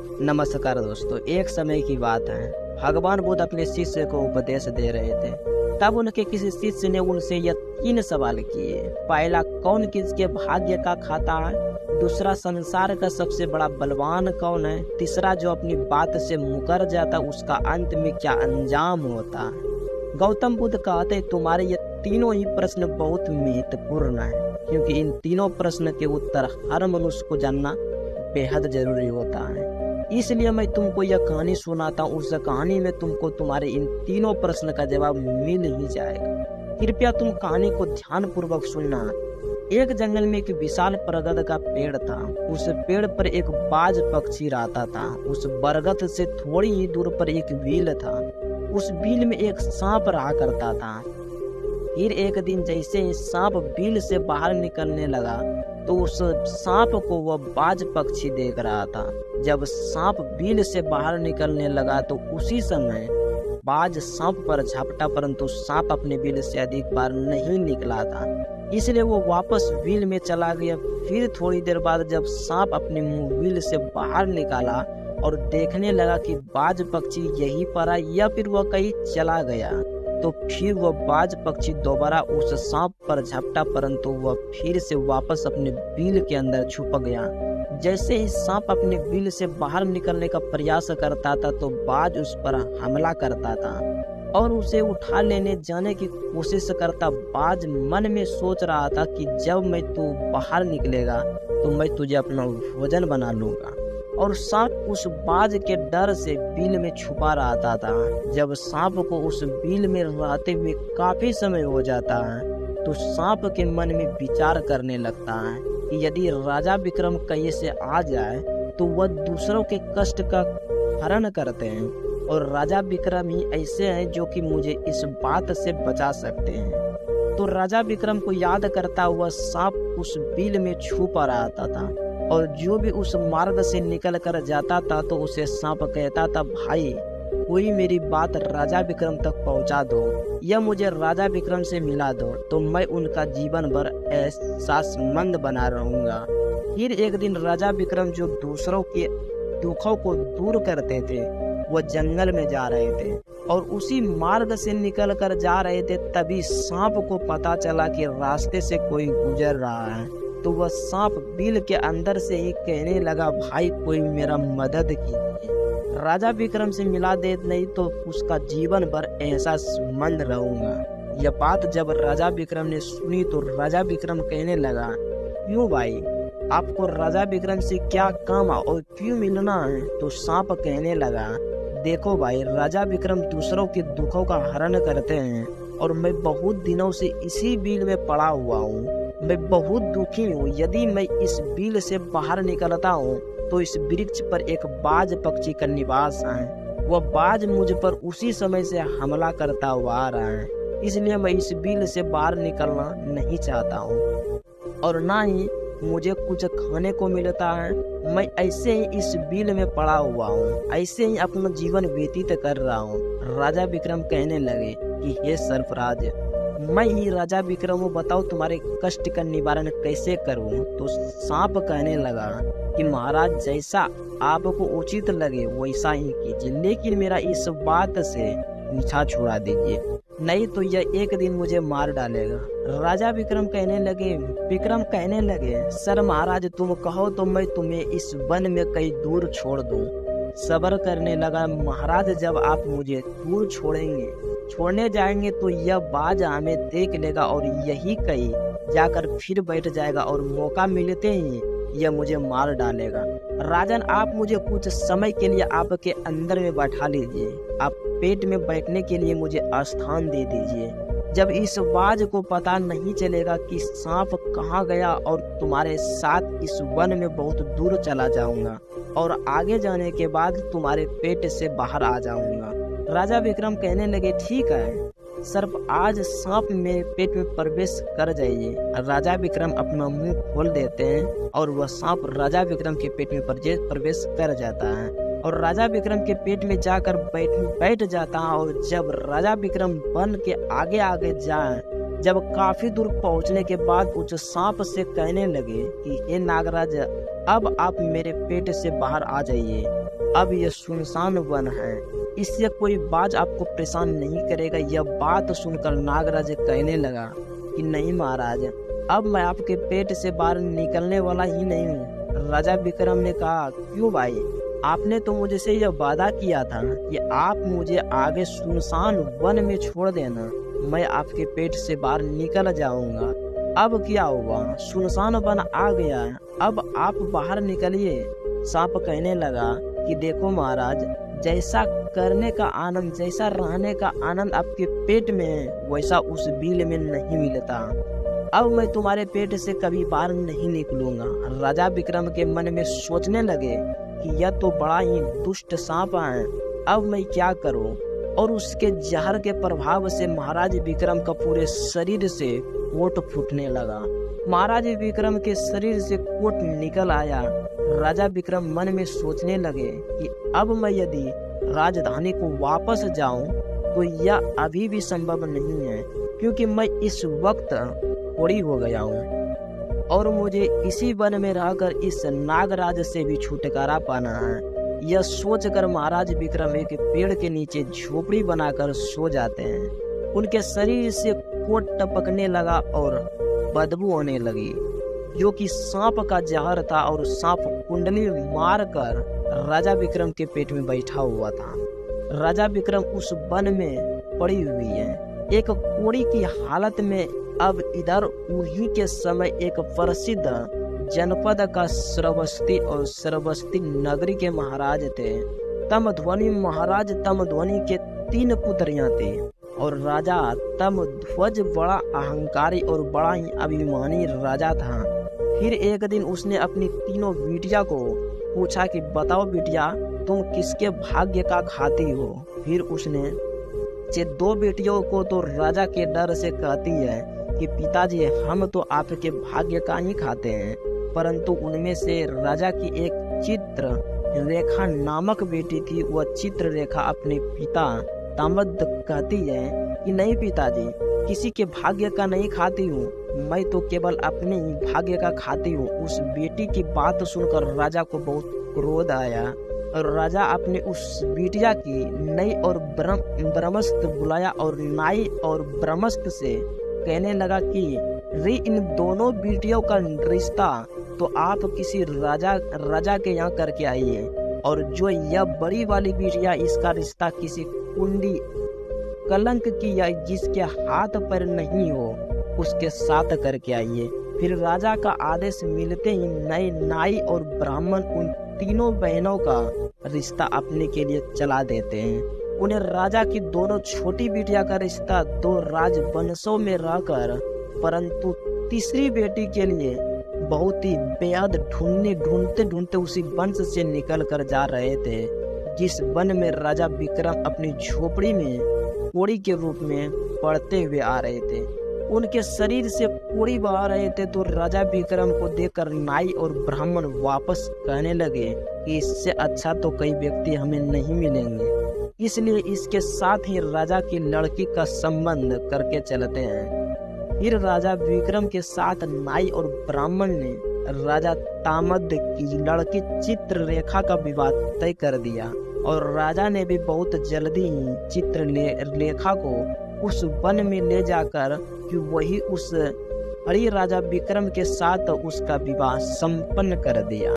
नमस्कार दोस्तों। एक समय की बात है, भगवान बुद्ध अपने शिष्य को उपदेश दे रहे थे। तब उनके किसी शिष्य ने उनसे यह 3 सवाल किए। पहला, कौन किसके भाग्य का खाता है? दूसरा, संसार का सबसे बड़ा बलवान कौन है? तीसरा, जो अपनी बात से मुकर जाता उसका अंत में क्या अंजाम होता है? गौतम बुद्ध कहते, तुम्हारे ये तीनों ही प्रश्न बहुत महत्वपूर्ण है, क्योंकि इन तीनों प्रश्न के उत्तर हर मनुष्य को जानना बेहद जरूरी होता है। इसलिए मैं तुमको यह कहानी सुनाता हूँ। उस कहानी में तुमको तुम्हारे इन तीनों प्रश्न का जवाब मिल ही जाएगा। कृपया तुम कहानी को ध्यान पूर्वक सुनना। एक जंगल में एक विशाल बरगद का पेड़ था। उस पेड़ पर एक बाज पक्षी रहता था। उस बरगद से थोड़ी ही दूर पर एक बील था। उस बील में एक सांप रहा करता था। फिर एक दिन जैसे ही सांप बील से बाहर निकलने लगा तो उस सांप को वह बाज पक्षी देख रहा था। जब सांप बील से बाहर निकलने लगा तो उसी समय बाज सांप पर झपटा, परंतु सांप अपने बील से अधिक बार नहीं निकला था, इसलिए वो वापस बील में चला गया। फिर थोड़ी देर बाद जब सांप अपने मुंह बील से बाहर निकाला और देखने लगा कि बाज पक्षी यहीं पर है या फिर वह कहीं चला गया, तो फिर वह बाज पक्षी दोबारा उस सांप पर झपटा, परंतु वह फिर से वापस अपने बिल के अंदर छुप गया। जैसे ही सांप अपने बिल से बाहर निकलने का प्रयास करता था तो बाज उस पर हमला करता था और उसे उठा लेने जाने की कोशिश करता। बाज मन में सोच रहा था कि जब मैं तू बाहर निकलेगा तो मैं तुझे अपना भोजन बना लूंगा। और सांप उस बाज के डर से बिल में छुपा रहता था। जब सांप को उस बिल में रहते हुए काफी समय हो जाता है तो सांप के मन में विचार करने लगता है कि यदि राजा विक्रम कहीं से आ जाए तो वह दूसरों के कष्ट का हरण करते हैं और राजा विक्रम ही ऐसे हैं जो कि मुझे इस बात से बचा सकते हैं। तो राजा विक्रम को याद करता हुआ सांप उस बिल में छुपा रहता था और जो भी उस मार्ग से निकल कर जाता था तो उसे सांप कहता था, भाई कोई मेरी बात राजा विक्रम तक पहुंचा दो या मुझे राजा विक्रम से मिला दो, तो मैं उनका जीवन भर एहसासमंद बना रहूंगा। फिर एक दिन राजा विक्रम जो दूसरों के दुखों को दूर करते थे वो जंगल में जा रहे थे और उसी मार्ग से निकल कर जा रहे थे। तभी सांप को पता चला कि रास्ते से कोई गुजर रहा है, तो वह सांप बिल के अंदर से ही कहने लगा, भाई कोई मेरा मदद कीजिए, राजा विक्रम से मिला दे, नहीं तो उसका जीवन भर एहसासमंद रहूंगा। यह बात जब राजा विक्रम ने सुनी तो राजा विक्रम कहने लगा, क्यों भाई, आपको राजा विक्रम से क्या काम और क्यों मिलना है? तो सांप कहने लगा, देखो भाई, राजा विक्रम दूसरों के दुखों का हरण करते हैं और मैं बहुत दिनों से इसी बिल में पड़ा हुआ हूँ। मैं बहुत दुखी हूँ। यदि मैं इस बिल से बाहर निकलता हूँ तो इस वृक्ष पर एक बाज पक्षी का निवास है। वह बाज मुझ पर उसी समय से हमला करता हुआ आ रहा है, इसलिए मैं इस बिल से बाहर निकलना नहीं चाहता हूँ और ना ही मुझे कुछ खाने को मिलता है। मैं ऐसे ही इस बिल में पड़ा हुआ हूँ, ऐसे ही अपना जीवन व्यतीत कर रहा हूँ। राजा विक्रम कहने लगे कि हे सर्फराज, मैं ही राजा विक्रम हूँ, बताओ तुम्हारे कष्ट का निवारण कैसे करूँ? तो सांप कहने लगा कि महाराज, जैसा आपको उचित लगे वैसा ही कीजिए, लेकिन मेरा इस बात से पीछा छुड़ा दीजिए, नहीं तो यह एक दिन मुझे मार डालेगा। राजा विक्रम कहने लगे, सर महाराज, तुम कहो तो मैं तुम्हें इस वन में कहीं दूर छोड़ दूं। सब्र करने लगा, महाराज, जब आप मुझे दूर छोड़ने जाएंगे तो यह बाज हमें देख लेगा और यही कहीं जाकर फिर बैठ जाएगा और मौका मिलते ही यह मुझे मार डालेगा। राजन, आप मुझे कुछ समय के लिए आपके अंदर में बैठा लीजिए, आप पेट में बैठने के लिए मुझे स्थान दे दीजिए। जब इस बाज को पता नहीं चलेगा कि सांप कहाँ गया और तुम्हारे साथ इस वन में बहुत दूर चला जाऊंगा और आगे जाने के बाद तुम्हारे पेट से बाहर आ जाऊंगा। राजा विक्रम कहने लगे, ठीक है सर्प, आज सांप मेरे पेट में प्रवेश कर जाइए। राजा विक्रम अपना मुंह खोल देते हैं और वह सांप राजा विक्रम के पेट में प्रवेश कर जाता है और राजा विक्रम के पेट में जाकर बैठ जाता है। और जब राजा विक्रम वन के आगे जाए, जब काफी दूर पहुंचने के बाद उस सांप से कहने लगे कि हे नागराज, अब आप मेरे पेट से बाहर आ जाइए। अब यह सुनसान वन है, इससे कोई बाज आपको परेशान नहीं करेगा। यह बात सुनकर नागराज कहने लगा कि नहीं महाराज, अब मैं आपके पेट से बाहर निकलने वाला ही नहीं हूँ। राजा विक्रम ने कहा, क्यों भाई, आपने तो मुझसे यह वादा किया था कि आप मुझे आगे सुनसान वन में छोड़ देना, मैं आपके पेट से बाहर निकल जाऊंगा। अब क्या हुआ, सुनसान वन आ गया, अब आप बाहर निकलिए। सांप कहने लगा कि देखो महाराज, जैसा करने का आनंद, जैसा रहने का आनंद आपके पेट में है, वैसा उस बिल में नहीं मिलता। अब मैं तुम्हारे पेट से कभी बाहर नहीं निकलूंगा। राजा विक्रम के मन में सोचने लगे कि यह तो बड़ा ही दुष्ट सांप है, अब मैं क्या करूं। और उसके जहर के प्रभाव से महाराज विक्रम का पूरे शरीर से कोट फूटने लगा। महाराज विक्रम के शरीर से कोट निकल आया। राजा विक्रम मन में सोचने लगे कि अब मैं यदि राजधानी को वापस जाऊं तो यह अभी भी संभव नहीं है, क्योंकि मैं इस वक्त कोड़ी हो गया हूं और मुझे इसी वन में रहकर इस नागराज से भी छुटकारा पाना है। यह सोचकर महाराज विक्रम एक पेड़ के नीचे झोपड़ी बनाकर सो जाते हैं। उनके शरीर से कोट टपकने लगा और बदबू होने लगी, जो कि सांप का जहर था, और सांप कुंडली मारकर राजा विक्रम के पेट में बैठा हुआ था। राजा विक्रम उस वन में पड़ी हुई है, एक कोड़ी की हालत में। अब इधर उन्हीं के समय एक प्रसिद्ध जनपद का श्रावस्ती और श्रावस्ती नगरी के महाराज थे तमध्वनि। महाराज तमध्वनि के 3 पुत्रियां थे और राजा तमध्वज बड़ा अहंकारी और बड़ा ही अभिमानी राजा था। फिर एक दिन उसने अपनी तीनों बिटिया को पूछा कि बताओ बिटिया, तुम किसके भाग्य का खाती हो। फिर उसने 2 बेटियों को तो राजा के डर से कहती है कि पिताजी, हम तो आपके भाग्य का ही खाते हैं। परंतु उनमें से राजा की एक चित्र रेखा नामक बेटी थी। वह चित्र रेखा अपने पिता तामद कहती है कि नहीं पिताजी, किसी के भाग्य का नहीं खाती हूँ, मैं तो केवल अपने ही भाग्य का खाती हूँ। उस बेटी की बात सुनकर राजा को बहुत क्रोध आया और राजा अपने उस बिटिया की नई और ब्रह्मस्त्र बुलाया और नाई और ब्रह्मस्त्र से कहने लगा कि रे, इन दोनों बेटियों का रिश्ता तो आप किसी राजा के यहाँ करके आइए, और जो यह बड़ी वाली बिटिया, इसका रिश्ता किसी कुंडी कलंक की या जिसके हाथ पर नहीं हो उसके साथ करके आइए। फिर राजा का आदेश मिलते ही नए नाई और ब्राह्मण उन तीनों बहनों का रिश्ता अपने के लिए चला देते हैं। उन्हें राजा की दोनों छोटी बिटिया का रिश्ता 2 राजवंशों में रहकर, परंतु तीसरी बेटी के लिए बहुत ही बेहद ढूंढते ढूंढते उसी वंश से निकल कर जा रहे थे, जिस वन में राजा विक्रम अपनी झोपड़ी में कोड़ी के रूप में पड़ते हुए आ रहे थे। उनके शरीर से कोड़ी बहा रहे थे, तो राजा विक्रम को देखकर नाई और ब्राह्मण वापस कहने लगे कि इससे अच्छा तो कई व्यक्ति हमें नहीं मिलेंगे, इसलिए इसके साथ ही राजा की लड़की का संबंध करके चलते हैं। फिर राजा विक्रम के साथ नाई और ब्राह्मण ने राजा तामद की लड़की चित्र रेखा का विवाह तय कर दिया, और राजा ने भी बहुत जल्दी ही चित्र रेखा को उस वन में ले जाकर कि वही उस हरि राजा विक्रम के साथ उसका विवाह संपन्न कर दिया।